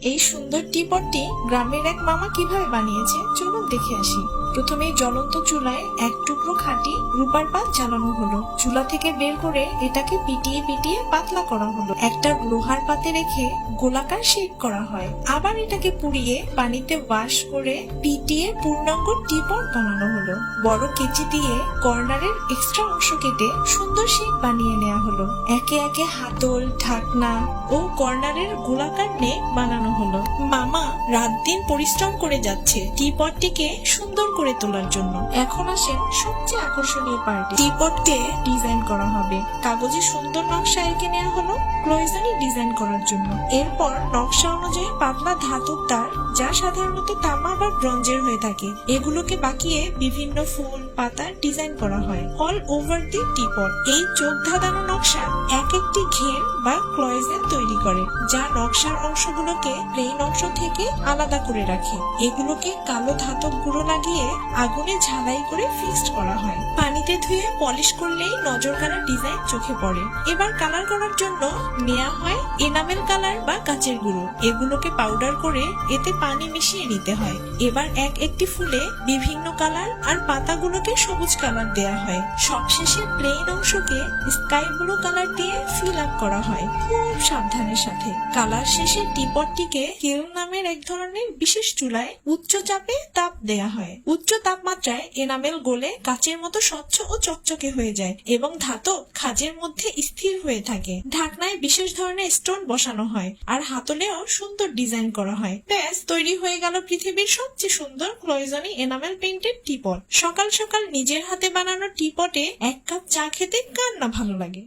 এই সুন্দর টিপটটি গ্রামের এক মামা কিভাবে বানিয়েছে চলুন দেখে আসি। প্রথমে জ্বলন্ত চুলায় এক টুকরো খাঁটি রূপার পাত জ্বালানো হলো। চুলা থেকে বের করে এটাকে পিটিয়ে পিটিয়ে পাতলা করা হলো। একটা লোহার পাতে রেখে গোলাকার শেপ করা হয়। আবার এটাকে পুড়িয়ে পানিতে ওয়াশ করে পিটিয়ে পূর্ণাঙ্গ টিপট বানানো হলো। বড় কেচি দিয়ে কর্নারের এক্সট্রা অংশ কেটে সুন্দর শেপ বানিয়ে নেওয়া হলো। একে একে হাতল, ঢাকনা ও কর্নারের গোলাকার নেক বানানো হলো। মামা রাত দিন পরিশ্রম করে যাচ্ছে টিপটটিকে সুন্দর করে তোলার জন্য। এখন আসেন সবচেয়ে আকর্ষণীয় পার্টি। টিপটকে ডিজাইন করা হবে। কাগজে সুন্দর নকশা এঁকে নেওয়া হলো ক্লোজনি ডিজাইন করার জন্য। এরপর নকশা অনুযায়ী পাতলা ধাতুর তার, যা সাধারণত তামা বা ব্রোঞ্জের হয়ে থাকে, এগুলোকে বাঁকিয়ে বিভিন্ন ফুল পাতার ডিজাইন করা হয় অল ওভার দি টিপট। এই চোখ ধাঁধানো নকশা এক একটি ঘের বা ক্লয়েজেন তৈরি করে, যা নকশার অংশগুলোকে প্লেন অংশ থেকে আলাদা করে রাখে। এগুলোকে কালো ধাতব গুঁড়ো লাগিয়ে আগুনে ঝালাই করে ফিক্সড করা হয়। পানিতে ধুয়ে পলিশ করলেই নজর কাড়া ডিজাইন চোখে পড়ে। এবার কালার করার জন্য নেওয়া হয় এনামেল কালার বা কাচের গুঁড়ো। এগুলোকে পাউডার করে এতে পানি মিশিয়ে নিতে হয়। এবার এক একটি ফুলে বিভিন্ন কালার আর পাতাগুলোকে সবুজ কালার দেয়া হয়। সবশেষে প্লেন অংশকে স্কাই ব্লু কালার দিয়ে ফিল আপ করা হয় খুব সাবধানের সাথে। কালার শেষে টিপটটিকে কিল্ন নামের এক ধরনের বিশেষ চুলায় উচ্চ চাপে তাপ দেয়া হয়। উচ্চ তাপমাত্রায় এনামেল গলে কাচের মতো স্বচ্ছ ও চকচকে হয়ে যায় এবং ধাতব খাঁজের মধ্যে স্থির হয়ে থাকে। ঢাকনায় বিশেষ ধরনের স্টোন বসানো হয় আর হাতলেও সুন্দর ডিজাইন করা হয়। ব্যাস, তৈরি হয়ে গেল পৃথিবীর সবচেয়ে সুন্দর ক্লোজনি এনামেল পেইন্টেড টিপট। সকাল সকাল নিজের হাতে বানানো টিপটে এক কাপ চা খেতে কার না ভালো লাগে।